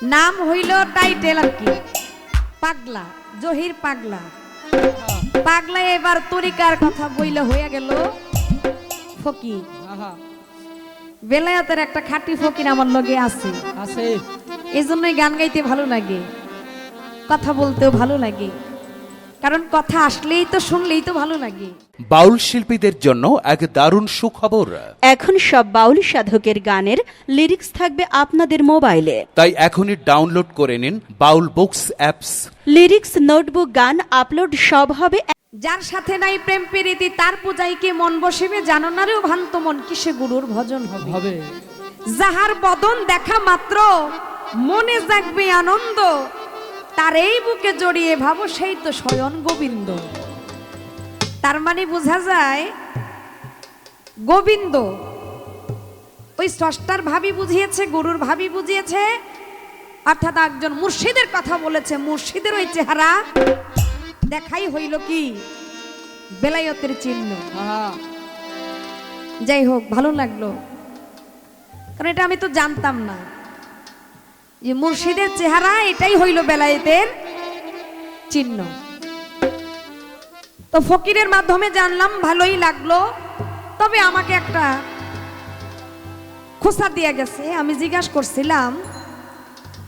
নাম হইল টাইটেল আর কি, পাগলা, জহির পাগলা। পাগলা এবার তরিকার কথা বইলে হয়ে গেল ফকির। বেলায়েতের একটা খাঁটি ফকির আমার লগে আছে, এই জন্যই গান গাইতে ভালো লাগে, কথা বলতেও ভালো লাগে, কারণ কথা আসলেই তো শুনলেই তো ভালো লাগে। বাউল শিল্পীদের জন্য এক দারুণ সুখবর। এখন সব বাউল সাধকের গানের লিরিক্স থাকবে আপনাদের মোবাইলে। তাই এখনই ডাউনলোড করে নিন বাউল বুকস অ্যাপস। লিরিক্স, নোটবুক, গান আপলোড সব হবে। যার সাথে নাই প্রেম প্রীতি তার পূজায় কি মন বসিবে, জানো না রে ভান্ত মন কিসে গুরুর ভজন হবে। যাহার বদন দেখা মাত্র মনে জাগবে আনন্দ, তার এই বুকে জড়িয়ে ভাবো সেই তো স্বয়ং গোবিন্দ। তার মানে বোঝা যায় গোবিন্দ ওই স্রষ্টার ভাবি বুঝিয়েছে, গুরুর ভাবি বুঝিয়েছে, অর্থাৎ একজন মুর্শিদের কথা বলেছে। মুর্শিদের ওই চেহারা দেখাই হইল কি বেলায়েতের চিহ্ন। যাই হোক, ভালো লাগলো, কারণ এটা আমি তো জানতাম না যে মুর্শিদের চেহারা এটাই হইল বেলায়েতের চিহ্ন। তো ফকিরের মাধ্যমে জানলাম, ভালোই লাগলো। তবে আমাকে একটা খোঁচা দিয়ে গেছে। আমি জিজ্ঞাসা করছিলাম,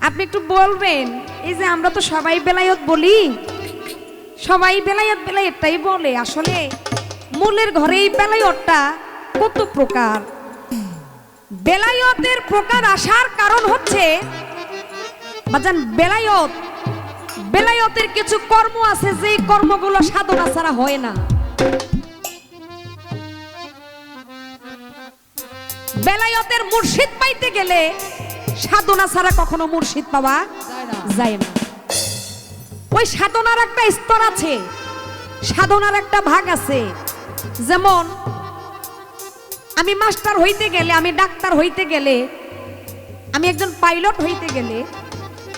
আপনি একটু বলবেন, এই যে আমরা তো সবাই বেলায়েত বলি, সবাই বেলায়েত বেলায়েতটাই বলে, আসলে মূলের ঘরেই বেলায়েতটা কত প্রকার। বেলায়েতের প্রকার আসার কারণ হচ্ছে বাজান বেলায়েতের কিছু কর্ম আছে যে কর্মগুলো সাধনা ছাড়া হয় না। বেলায়েতের মুর্শিদ পাইতে গেলে সাধনা ছাড়া কখনো মুর্শিদ পাওয়া যায় না। ওই সাধনার একটা স্তর আছে, সাধনার একটা ভাগ আছে। যেমন আমি মাস্টার হইতে গেলে, আমি ডাক্তার হইতে গেলে, আমি একজন পাইলট হইতে গেলে,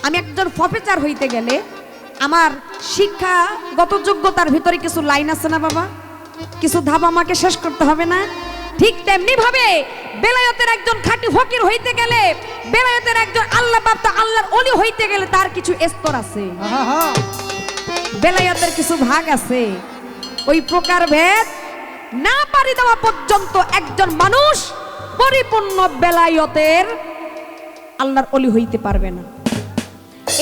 আমি একজন প্রফেসর হইতে গেলে আমার শিক্ষাগত যোগ্যতার ভিতরে কিছু লাইন আছে না বাবা, কিছু ধাপ আমাকে শেষ করতে হবে না। ঠিক তেমনি ভাবে বেলায়েতের একজন খাঁটি ফকির হইতে গেলে, বেলায়েতের একজন আল্লাহ প্রাপ্ত আল্লাহর ওলি হইতে গেলে তার কিছু স্তর আছে, বেলায়েতের কিছু ভাগ আছে। ওই প্রকার ভেদ না পারি দেওয়া পর্যন্ত একজন মানুষ পরিপূর্ণ বেলায়েতের আল্লাহর ওলি হইতে পারবে না।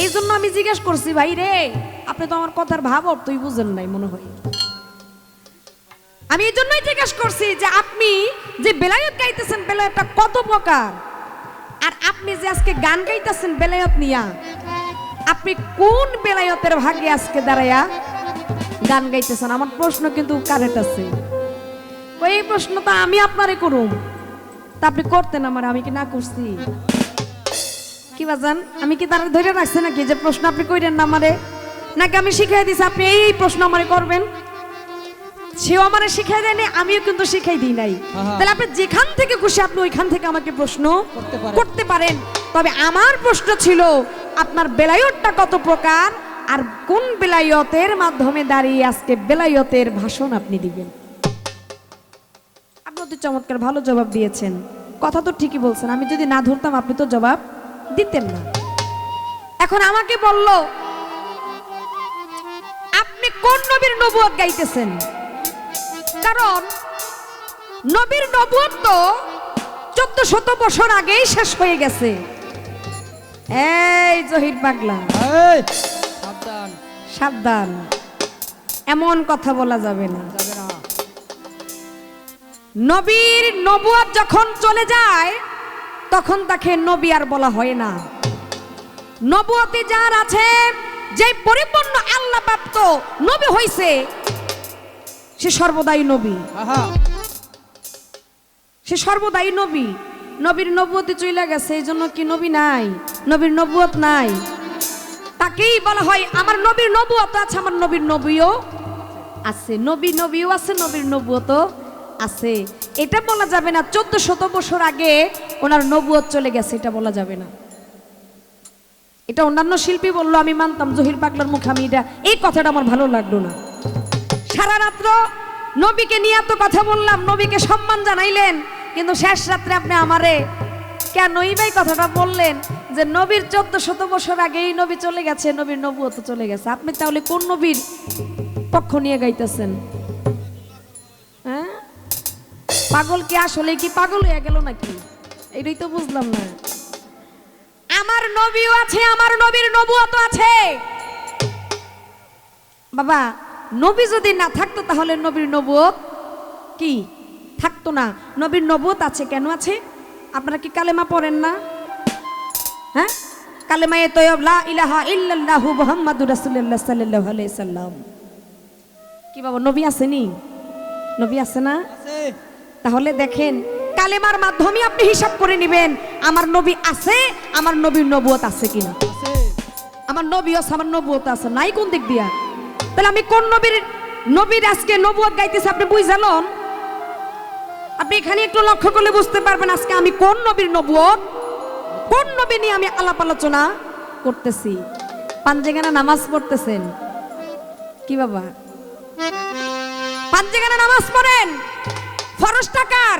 এই জন্য আমি জিজ্ঞেস করছি, ভাই রে, আপনি তো আমার কথার ভাব অর্থই বুঝেন নাই মনে হয়। আমি এই জন্যই জিজ্ঞেস করছি যে আপনি যে বেলায়েত গাইতেছেন, বেলায়েতটা কত প্রকার, আর আপনি যে আজকে গান গাইতেছেন বেলায়েত নিয়া, আপনি কোন বেলায়েতের ভাগে আজকে দাঁড়ায়া গান গাইতেছেন? আমার প্রশ্ন কিন্তু কারেক্ট আছে। ওই প্রশ্ন তো আমি আপনারে করুম, তা আপনি করতেন আমার, আমি কি না করছি? কি বাজান, আমি কি তারা ধরে রাখছি নাকি যে প্রশ্ন আপনি কইরেন না আমারে, নাকি আমি শিখাই দিছি আপনি এই প্রশ্ন আমারে করবেন? সেও আমারে শিখাই দেয়নি, আমিও কিন্তু শিখাই দিই নাই। তাহলে আপনি যেখান থেকে খুশি আপনি ওইখান থেকে আমাকে প্রশ্ন করতে পারেন। তবে আমার প্রশ্ন ছিল আপনার বেলায়েতটা কত প্রকার, আর কোন বেলায়েতের মাধ্যমে দাঁড়িয়ে আজকে বেলায়েতের ভাষণ আপনি দিবেন। আপনি অতি চমৎকার ভালো জবাব দিয়েছেন, কথা তো ঠিকই বলছেন। আমি যদি না ধরতাম আপনি তো জবাব দিতেন না। এখন আমাকে বলল আপনি কোন নবীর নবুয়ত গাইতেছেন, কারণ নবীর নবুয়ত তো 1400 বছর আগেই শেষ হয়ে গেছে। এই জহির পাগলা, সাবধান সাবধান, এমন কথা বলা যাবে না। নবীর নবুয়ত যখন চলে যায় তখন তাকে নবী আর বলা হয় না। নবুয়তে যার আছে, যে পরিপূর্ণ আল্লাহ প্রাপ্ত নবী হইছে, সে সর্বদাই নবী, সে সর্বদাই নবী। নবীর নবুয়তে চলে গেছে, এই জন্য কি নবী নাই? নবীর নবুয়ত নাই, তাকেই বলা হয় আমার নবীর নবুয়ত আছে, আমার নবীর নবীও আছে, নবীও আছে, নবীর নবুয়তও আছে। এটা বলা যাবে না 1400 বছর আগে ওনার নবুয়ত চলে গেছে, এটা বলা যাবে না। এটা অন্যান্য শিল্পী বললো আমি মানতাম, জহির পাগলার মুখে আমি এটা, এই কথাটা আমার ভালো লাগলো না। সারা রাত্র নবীকে নিয়ে এত কথা বললাম, নবীকে সম্মান জানাইলেন, কিন্তু শেষ রাত্রে আপনি আমারে কেনই ভাই কথাটা বললেন যে নবীর 1400 বছর আগেই নবী চলে গেছে, নবীর নবুয়ত চলে গেছে। আপনি তাহলে কোন নবীর পক্ষ নিয়ে গাইতেছেন? হ্যাঁ, পাগল কি আসলে কি পাগল হয়ে গেল নাকি? এটাই তো বুঝলাম না। আমার নবীও আছে, আমার নবীর নবুয়ত আছে। বাবা, নবী যদি না থাকতো তাহলে নবীর নবুয়ত কি থাকতো না? নবীর নবুয়ত আছে। কেন আছে? আপনারা কি কালেমা পড়েন না? হ্যাঁ, কালেমায়ে তয়্যব লা ইলাহা ইল্লাল্লাহু মুহাম্মাদুর রাসূলুল্লাহ সাল্লাল্লাহু আলাইহি সাল্লাম। কি বাবা, নবী আসেনি? নবী আছে না? আছে। তাহলে দেখেন, কালেমার মাধ্যমে আপনি হিসাব করে নেবেন আমার নবী আছে, আমার নবীর নবুয়ত আছে কিনা। আছে। আমার নবী আছে, আমার নবুয়ত আছে, নাই কোন দিক দিয়া? তাহলে আমি কোন নবীর আজকে নবুয়ত গাইতেছি আপনি বুঝালেন? আপনি এখানে একটু লক্ষ্য করলে বুঝতে পারবেন আজকে আমি কোন নবীর নবুয়ত, কোন নবী নিয়ে আমি আলাপ আলোচনা করতেছি। পাঞ্জেগানা নামাজ পড়তেছেন কি বাবা? পাঞ্জেগানা নামাজ পড়েন, ফরজ টাকার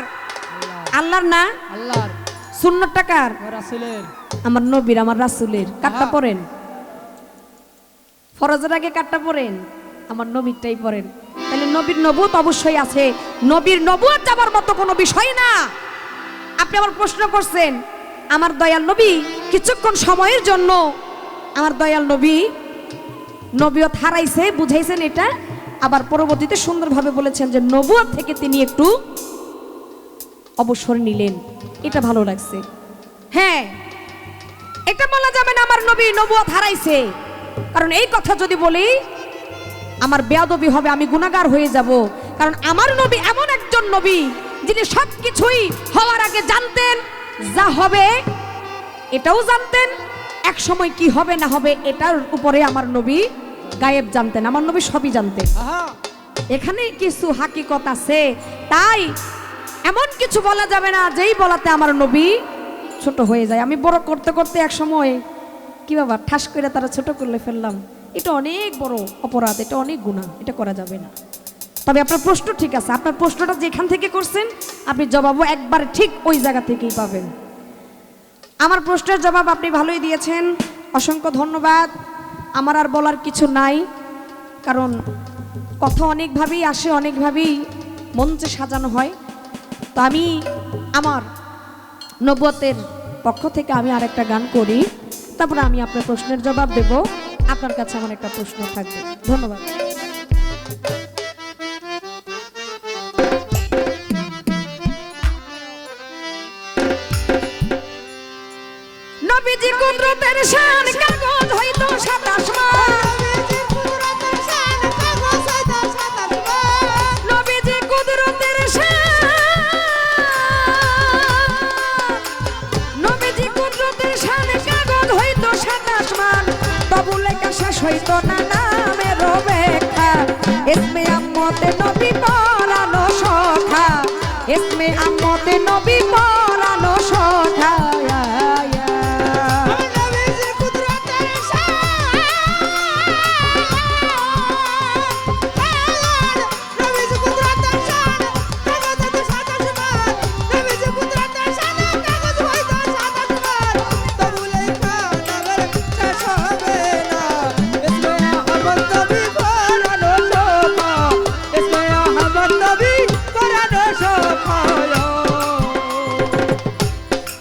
আল্লাহর না, আল্লাহর। সুন্নত টাকার রাসূলের। আমার নবীর, আমার রাসূলের। কাটটা হ্যাঁ। পড়েন, ফরজের আগে কাটটা পড়েন, আমার নবীরটাই পড়েন। তাহলে নবীর নবুয়ত অবশ্যই আছে। নবীর নবুয়ত যাবার মতো কোনো বিষয় না। আপনি আমার প্রশ্ন করছেন, আমার দয়াল নবী কিছুক্ষণ সময়ের জন্য আমার দয়াল নবী নবুয়ত হারাইছে, বুঝাইছেন এটা। আবার পরবর্তীতে সুন্দরভাবে বলেছেন যে নবুয়ত থেকে তিনি একটু অবসর নিলেন। এটা ভালো লাগছে। হ্যাঁ, এটা বলা যাবে না আমার নবী নবুয়ত হারাইছে, কারণ এই কথা যদি বলি আমার বেয়াদবি হবে, আমি গুনাহগার হয়ে যাব। কারণ আমার নবী এমন একজন নবী যিনি সবকিছুই হওয়ার আগে জানতেন, যা হবে এটাও জানতেন, এক সময় কি হবে না হবে এটার উপরে আমার নবী গায়েব জানতেন। আমার নবী সবই জানতেন। আহা। এখানে কিছু হাকিকত আছে, তাই এমন কিছু বলা যাবে না যেই বলাতে আমার নবী ছোট হয়ে যায়। আমি বড় করতে করতে এক সময় কি বাবা ঠাস করে তারা ছোট করলে ফেললাম। এটা অনেক বড় অপরাধ, এটা অনেক গুনাহ, এটা করা যাবে না। তবে আপনার প্রশ্ন ঠিক আছে, আপনার প্রশ্নটা যেখান থেকে করছেন আপনি জবাবও একবারে ঠিক ওই জায়গা থেকেই পাবেন। আমার প্রশ্নের জবাব আপনি ভালোই দিয়েছেন, অসংখ্য ধন্যবাদ। আমার আর বলার কিছু নাই, কারণ কথা অনেকভাবেই আসে, অনেকভাবেই মঞ্চে সাজানো হয়। তো আমি আমার নবুয়তের পক্ষ থেকে আমি আরেকটা গান করি, তারপরে আমি আপনার প্রশ্নের জবাব দেব। আপনার কাছে আমার একটা প্রশ্ন থাকবে। ধন্যবাদ। নবীজি কুদরতের শান, কাগজ হইতো 27 মান। নবীজি কুদরতের শান, নবীজি কুদরতের শান, কাগজ হইতো 27 মান। তবু লেখা শেষ হইতো না নামের ব্যাখ্যা। ইসমে আম্মতে নবী পরানো সখা, ইসমে আম্মতে নবী পরানো সখা।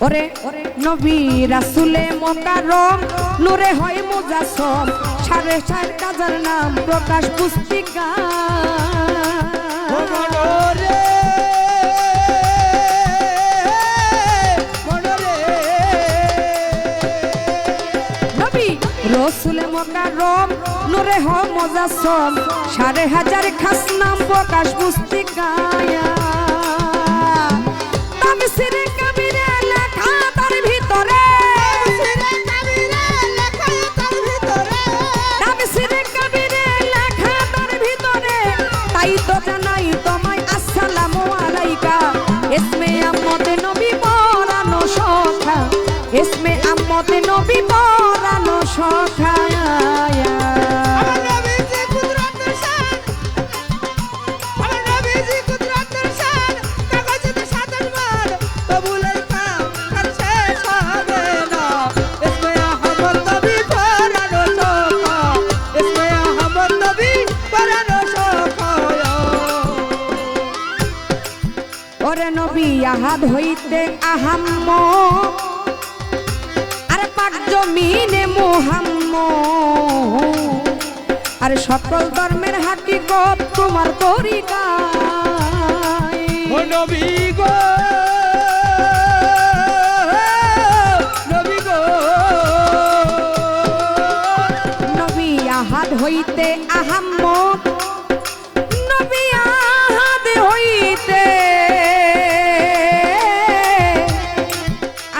ওরে নবী রাসূলে মোকাররম, নূরে হয় মুজাসসম, 4.5 কাজার নাম প্রকাশ পুস্তিকা। নবী রাসূলে মোকাররম, নূরে হয় মুজাসসম, 5,500 খাস নাম প্রকাশ পুস্তিকা। তাফসীরে কবিরে লেখা তার ভিতরে, তাফসীরে কবিরে লেখা তার ভিতরে, তাই তো জানাই তোমায় আসসালামু আলাইকা। ইসমে আম্মতে নবী পরানো সখা, ইসমে আম্মতে নবী পরানো সখা। তবু আহাদ হইতে আহাম্মদ আর পাক জমিনে মুহাম্মদ আর সকল ধর্মের হাকিকত তোমার তরিকায়। ও নবী গো, নবী গো, নবী আহাদ হইতে আহাম্মদ, নবী আহাদ হইতে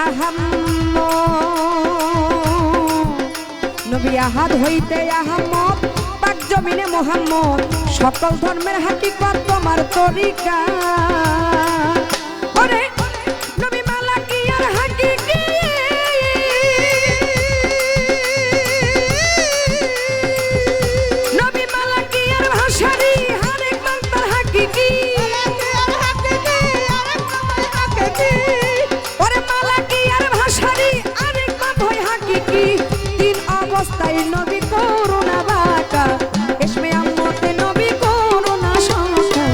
আহাম্মদ, নবী আহাদ হইতে আহাম্মদ পাক জমিনে মুহাম্মদ সকল ধর্মের হাকিকত তোমার তরিকা। ওরে নবী মালাকি আর হাকিকি, নবী মালাকি আর ভাষারি হরেক মান্তার হাকিকি, ওরে মালাকি আর ভাষারি আরেক মান হয় হাকিকি। তিন অবস্থায় নবী করুণা বাঁকা, ইসমে আম্মতে নবী করুণা সংখ্যা,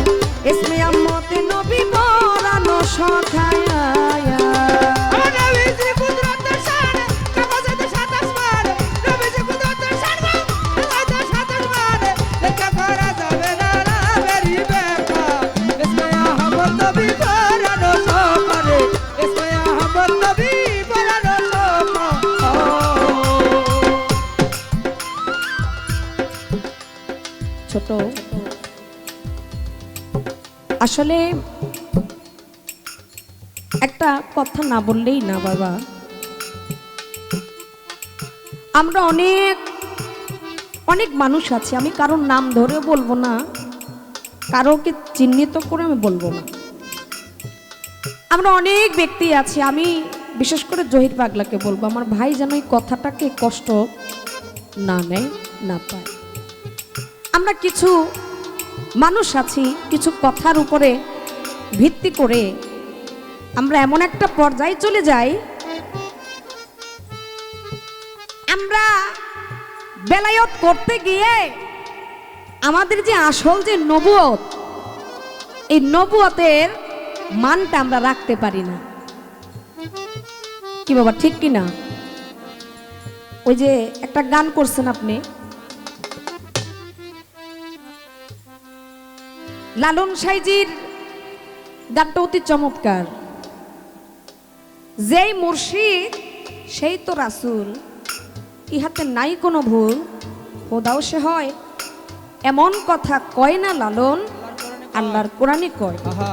ইসমে আম্মতে নবী পরানো সখায়া। ও নবীজি কুদরতের শানে কাবাজাতে 27 বার, নবীজি কুদরতের শানে কাবাজাতে 27 বার, লেখা করা যাবে না রাবেরি বেকা। ইসমে আহমদ নবী পরানো সফরে, ইসমে আহমদ নবী পরানো সফরে। ছোট আসলে একটা কথা না বললেই না বাবা, আমরা অনেক অনেক মানুষ আছে, আমি কারোর নাম ধরে বলবো না, কারোকে চিহ্নিত করে আমি বলবো না। আমরা অনেক ব্যক্তি আছি, আমি বিশেষ করে জহির পাগলাকে বলবো আমার ভাই যেন এই কথাটাকে কষ্ট না নেয়, না পায়। আমরা কিছু মানুষ আছি, কিছু কথার উপরে ভিত্তি করে আমরা এমন একটা পর্যায়ে চলে যাই, আমরা বেলায়েত করতে গিয়ে আমাদের যে আসল যে নবুয়ত, এই নবুয়তের মানটা আমরা রাখতে পারি না। কি বাবা ঠিক কি না? ওই যে একটা গান করছেন আপনি, লালন সাইজির গানটা অতি চমৎকার। যেই মুর্শিদ সেই তো রাসূল, ইহাতে নাই কোনো ভুল, খোদাও সে হয় এমন কথা কয় না লালন, আল্লাহর কোরআনই কয়। আহা,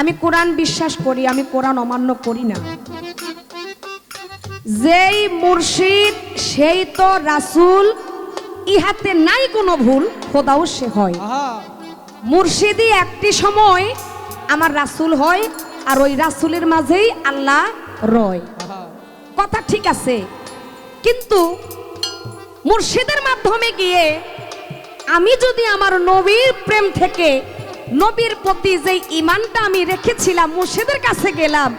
আমি কোরআন বিশ্বাস করি, আমি কোরআন অমান্য করি না। যেই মুর্শিদ সেই তো রাসূল, ইহাতে নাই কোনো ভুল, খোদাও সে হয়। আহা, মুর্শিদি একটি সময় আমার রাসূল হয়, আর ওই রাসূলের মাঝেই আল্লাহ রয়। আহা, কথা ঠিক আছে, কিন্তু মুর্শিদের মাধ্যমে গিয়ে আমি যদি আমার নবীর প্রেম থেকে নবীর প্রতি যে ঈমানটা আমি রেখেছিলাম, মুর্শিদের কাছে গেলাম,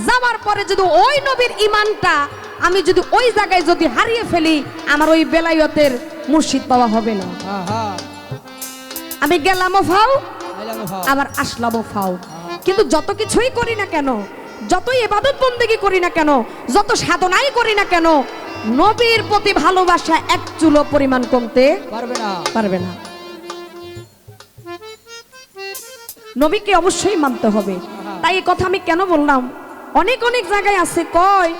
যাওয়ার পরে যদি ওই নবীর ঈমানটা আমি যদি ওই জায়গায় যদি হারিয়ে ফেলি, আমার ওই বেলায়েতের মুর্শিদ পাওয়া হবে না। আহা, আমি গেলামও ফাও, আইলাম ভাই। আবার আসলামও ফাও। কিন্তু যত কিছুই করি না কেন, যতই ইবাদত বন্দেগী করি না কেন, যত সাধনাই করি না কেন, নবীর প্রতি ভালোবাসা এক চুলো পরিমাণ কমতে পারবে না। পারবে না। নবীকে অবশ্যই মানতে হবে। তাই এই কথা আমি কেন বললাম, অনেক অনেক জায়গায় আছে কয়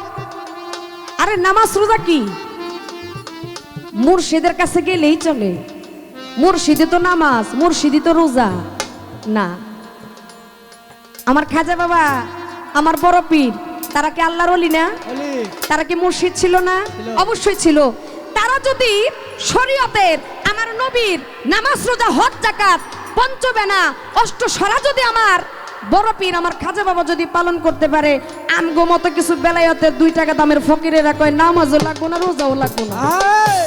আরে নামাজ রোজা কি মুর্শিদের কাছে গেলেই চলে, মুর্শিদি তো নামাজ, মুর্শিদি তো রোজা না। আমার খাজা বাবা, আমার বড় পীর, তারা কি আল্লাহর ওলি না? ওলি, তারা কি মুর্শিদ ছিল না? অবশ্যই ছিল। তারা যদি শরীয়তের আমার নবীর নামাজ রোজা হজ যাকাত পঞ্চবেনা অষ্টসরা যদি আমার বড় পীর আমার খাজা বাবা যদি পালন করতে পারে, আমগো মতো কিছু বেলায়েতের 2 টাকা দামের ফকিরেরা কয় নামাজও লাগবো না, রোজাও লাগবো না। আয়,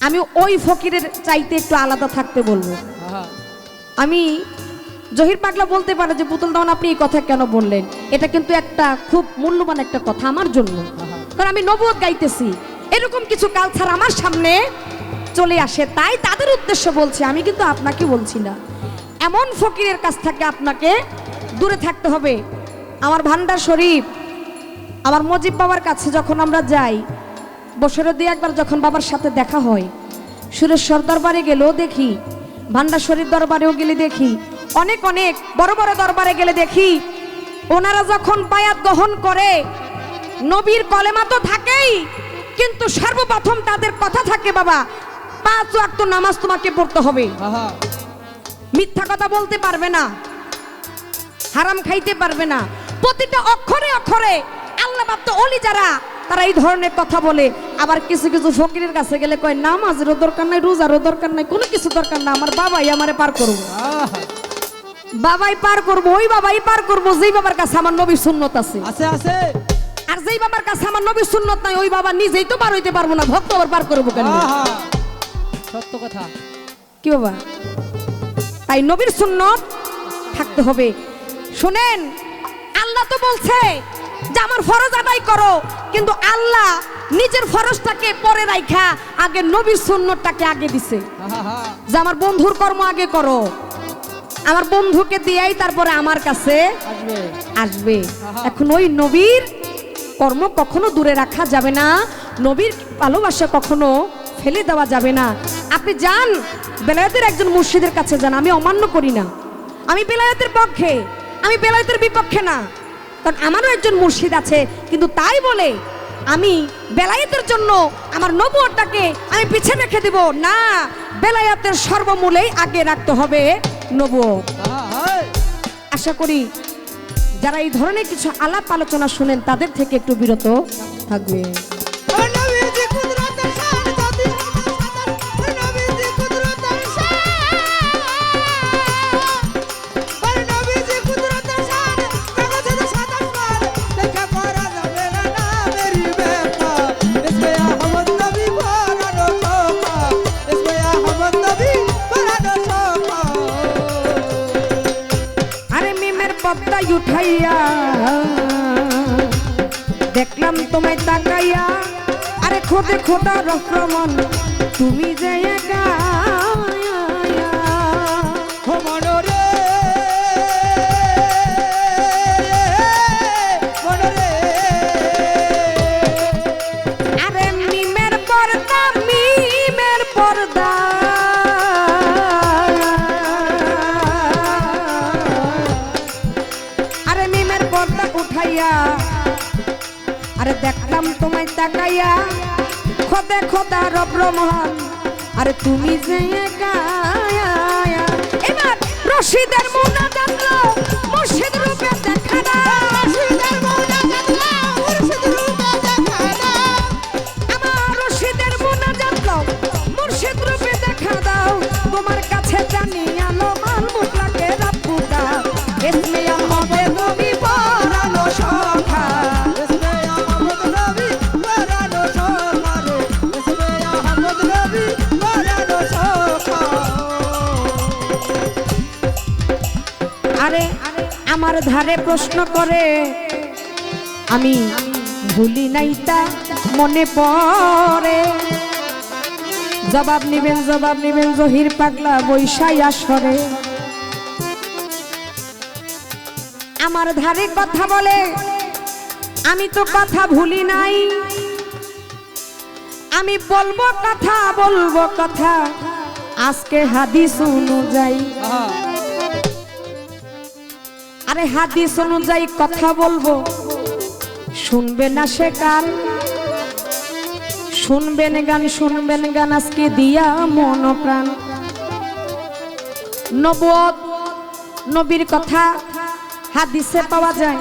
আমি ওই ফকিরের চাইতে একটু আলাদা থাকতে বলবো। আহা, আমি জহির পাগলা বলতে পারে যে পুতুল দাওয়ান আপনি এই কথা কেন বললেন, এটা কিন্তু একটা খুব মূল্যবান একটা কথা আমার জন্য, কারণ আমি নবুয়ত গাইতেছি, এরকম কিছু কালচার আমার সামনে চলে আসে, তাই তাদের উদ্দেশ্য বলছি, আমি কিন্তু আপনাকে বলছি না। এমন ফকিরের কাছ থেকে আপনাকে দূরে থাকতে হবে। আমার ভান্ডার শরীফ, আমার মজিব বাবার কাছে যখন আমরা যাই, বছরে দিয়ে একবার যখন বাবার সাথে দেখা হয়, সুরেশ্বর দরবারে গেলেও দেখি, ভান্ডার শরীফ দরবারেও গেলে দেখি, অনেক অনেক বড় বড় দরবারে গেলে দেখি, ওনারা যখন বায়াত গ্রহণ করে, নবীর কলেমা তো থাকেই, কিন্তু সর্বপ্রথম তাদের কথা থাকে, বাবা 5 ওয়াক্ত নামাজ তোমাকে পড়তে হবে, আহা মিথ্যা কথা বলতে পারবে না, হারাম খাইতে পারবে না। প্রতিটা অক্ষরে অক্ষরে আল্লাহ বাপ্ত ওলি যারা, তারা এই ধরনের কথা বলে। আবার কিছু কিছু ফকিরের কাছে গেলে কয় নামাজেরও দরকার নাই, রোজারও দরকার নাই, কোনো কিছু দরকার না, আমার বাবাই আমারে পার করবো, আহা বাবাই পার করবো, ওই বাবাই পার করবো যেই বাবার কাছে আমার নবীর সুন্নত আছে। আছে আছে আর যেই বাবার কাছে আমার নবীর সুন্নত নাই, ওই বাবা নিজেই তো পার হইতে পারবো না, ভক্ত আবার পার করবো কেন? আহা সত্য কথা। কি বাবা, তাই নবীর সুন্নত থাকতে হবে। শুনেন, আল্লাহ তো বলছে যে আমার ফরজ আদায় করো, কিন্তু আল্লাহ নিজের ফরজটাকে পরে রাখা আগে নবীর সুন্নতটাকে আগে দিছে, আহা যে আমার বন্ধুর কর্ম আগে করো, আমার বন্ধুকে দিয়েই তারপরে আমার কাছে আসবে আসবে। এখন ওই নবীর কর্ম কখনো দূরে রাখা যাবে না, নবীর ভালোবাসা কখনো ফেলে দেওয়া যাবে না। আপনি যান বেলায়েতের একজন মুর্শিদের কাছে যান, আমি অমান্য করি না, আমি বেলায়েতের পক্ষে, আমি বেলায়েতের বিপক্ষে না, কারণ আমারও একজন মুর্শিদ আছে, কিন্তু তাই বলে আমি বেলায়েতের জন্য আমার নবুয়তটাকে আমি পিছিয়ে রেখে দেব না। বেলায়েতের সর্বমূলেই আগে রাখতে হবে নবুয়ত। আহা আশা করি যারা এই ধরনের কিছু আলাপ আলোচনা শুনেন তাদের থেকে একটু বিরত থাকবে। নবীজি কুদরতের শান জাতি নবীজি কুদরতের শান নবীজি কুদরতের শান কাগজে সাদা মান লেখা করা যাবে না নামেরই ব্যাখ্যা ইসমে আহমদ নবী পরানো শোভা ইসমে আহমদ নবী পরানো শোভা আরে মিমের পদ্মা উঠাইয়া দেখলাম তোমায় তাকাইয়া, আরে খোদে খোদা রহমান তুমি যে একা ও মনরে মনরে আরে মিমের পর্দা, মিমের পর্দা আরে মিমের পর্দা উঠাইয়া, আরে দেখলাম তোমায় তাকাইয়া, খোদে খোদা রব রহমান আরে তুমি যে একা। এবার রশিদের মুনাজাত লো, মুর্শিদ রূপে দেখা দাও, রশিদের মুনাজাত লো, মুর্শিদ রূপে দেখা দাও, আমার রশিদের মুনাজাত লো, মুর্শিদ রূপে দেখা দাও, তোমার কাছে জানি আলো মাল মুতলাকে রাব্বুকা ইসমে আহমদ নবী পরানো সখা। ইসমে আহমদ নবী পরানো শোভা রে ইসমে আহমদ নবী পরানো শোভা আরে আমার ধারে প্রশ্ন করে, আমি ভুলি নাই তা মনে পড়ে, জবাব নিবেন জহির পাগলা বৈশাই আসরে। আমার ধারে কথা বলে, আমি তো কথা ভুলি নাই, আমি বলবো কথা আজকে হাদিস অনুযায়ী। আহা আরে হাদিস অনুযায়ী কথা বলবো, শুনবে না সে কান, শুনবেন গান আজকে দিয়া মন প্রাণ। নবুয়ত নবীর কথা হাদিসে পাওয়া যায়,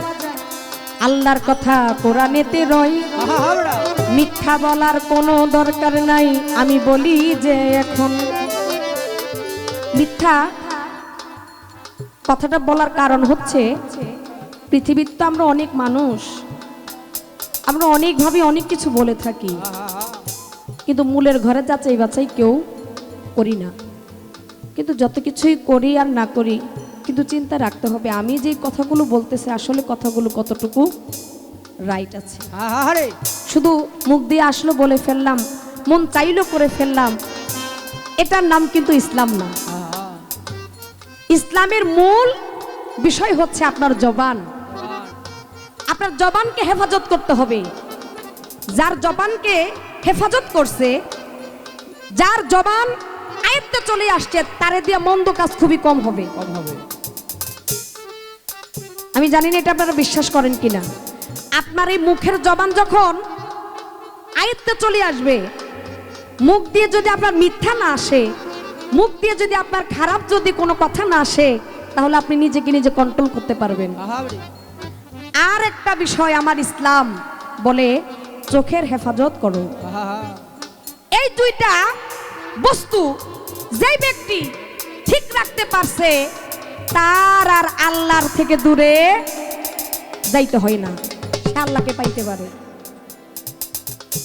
আল্লাহর কথা কোরআনেতে রয়, আহা হাওড়া মিথ্যা বলার কোনো দরকার নাই। আমি বলি যে এখন মিথ্যা কথাটা বলার কারণ হচ্ছে, পৃথিবীর তো আমরা অনেক মানুষ, আমরা অনেকভাবে অনেক কিছু বলে থাকি, কিন্তু মূলের ঘরে যাচাই বাছাই কেউ করি না। কিন্তু যত কিছুই করি আর না করি, কিন্তু চিন্তা রাখতে হবে আমি যে কথাগুলো বলতেছি আসলে কথাগুলো কতটুকু রাইট আছে। আহারে শুধু মুখ দিয়ে আসলো বলে ফেললাম, মন চাইলো করে ফেললাম, এটার নাম কিন্তু ইসলাম না। ইসলামের মূল বিষয় হচ্ছে আপনার জবান। আপনার জবানকে হেফাজত করতে হবে। যার জবানকে হেফাজত করছে, যার জবান আয়ত্তে চলে আসছে, তারে দিয়ে মন্দ কাজ খুবই কম হবে। কম হবে। আমি জানি না এটা আপনারা বিশ্বাস করেন কিনা। আপনার এই মুখের জবান যখন আয়ত্তে চলে আসবে, মুখ দিয়ে যদি আপনার মিথ্যা না আসে, মুখ দিয়ে যদি আপনার খারাপ যদি কোনো কথা না আসে, তাহলে আপনি নিজেকে নিজে কন্ট্রোল করতে পারবেন। আহারে। আর একটা বিষয় আমার ইসলাম বলে, চোখের হেফাজত করো। আহা। এই দুইটা বস্তু যেই ব্যক্তি ঠিক রাখতে পারছে, তার আর আল্লাহর থেকে দূরে যাইতে হয় না, সে আল্লাহকে পাইতে পারে।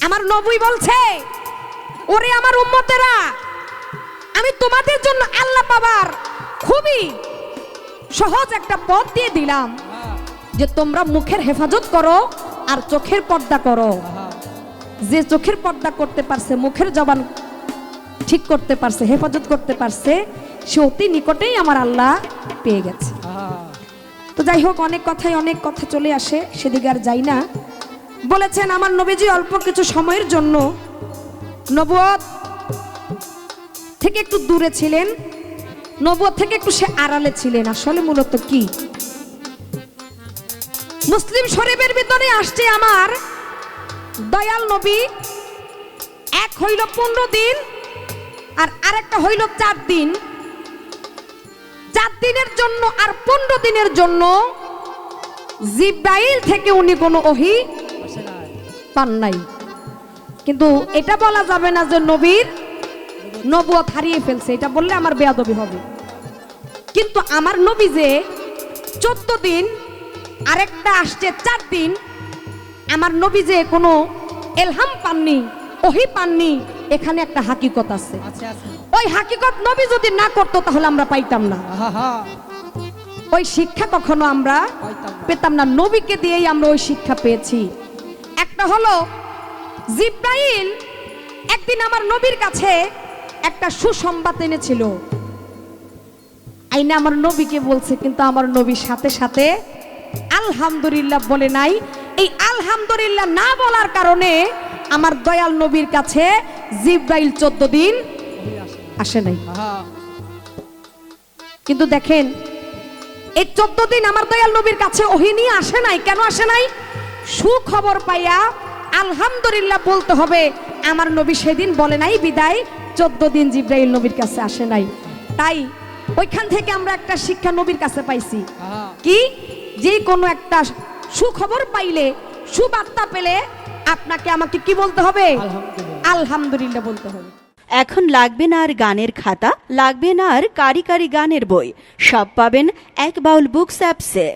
আমার নবী বলছে, ওরে আমার উম্মতেরা, আমি তোমাদের জন্য আল্লাহ পাবার খুবই সহজ একটা পথ দিয়ে দিলাম, যে তোমরা মুখের হেফাজত করো আর চোখের পর্দা করো। আহা। যে চোখের পর্দা করতে পারছে, মুখের জবান ঠিক করতে পারছে, হেফাজত করতে পারছে, সে অতি নিকটেই আমার আল্লাহ পেয়ে গেছে। আহা। তো যাই হোক, অনেক কথাই অনেক কথা চলে আসে, সেদিকে আর যাই না। বলেছেন আমার নবীজি অল্প কিছু সময়ের জন্য নবুয়ত থেকে একটু দূরে ছিলেন, নবুয়ত থেকে একটু সে আড়ালে ছিলেন। আসলে মূলত কি, মুসলিম শরীফের ভিতরে আসছে আমার দয়াল নবী, এক হইল 15 দিন আর আরেকটা হইল 4 দিন। 4 দিনের জন্য আর 15 দিনের জন্য জিব্রাইল থেকে উনি কোনো ওহী আসে নাই। পান নাই। কিন্তু এটা বলা যাবে না যে নবীর নবুয়ত হারিয়ে ফেলছে, এটা বললে আমার বেয়াদবি হবে। কিন্তু আমার নবী যে 14 দিন, আরেকটা আসছে 4 দিন, আমার নবী যে কোনো এলহাম পাননি, ওহী পাননি, এখানে একটা হাকিকত আছে। আছে আছে। ওই হাকিকত নবী যদি না করতো তাহলে আমরা পাইতাম না, আহা। ওই শিক্ষা কখনো আমরা পাইতাম না। পেতাম না। নবীকে দিয়েই আমরা ওই শিক্ষা পেয়েছি। একটা হলো, জিব্রাইল একদিন আমার নবীর কাছে একটা সুসংবাদ এনেছিল, আইনা আমার নবীকে বলছে, কিন্তু আমার নবীর সাথে সাথে আলহামদুলিল্লাহ বলে নাই। এই আলহামদুলিল্লাহ না বলার কারণে আমার দয়াল নবীর কাছে জিব্রাইল 14 দিন ওহী আসে নাই। আসে নাই। আহা। কিন্তু দেখেন, এই 14 দিন আমার দয়াল নবীর কাছে ওহী নিয়ে আসে নাই। কেন আসে নাই? সুখবর পাইয়া আলহামদুলিল্লাহ বলতে হবে। আমার নবী সেদিন বলে নাই বিদায় 14 দিন জিব্রাইল নবীর কাছে আসে নাই। তাই ওইখান থেকে আমরা একটা শিক্ষা নবীর কাছে পাইছি, আহা। কি যে কোনো একটা সুখবর পাইলে, সুবার্তা পেলে আপনাকে আমাকে কি বলতে হবে? আলহামদুলিল্লাহ। আলহামদুলিল্লাহ বলতে হবে। এখন লাগবে না আর গানের খাতা, লাগবে না আর কারি কারি গানের বই, সব পাবেন এক বাউল বুকস অ্যাপসে।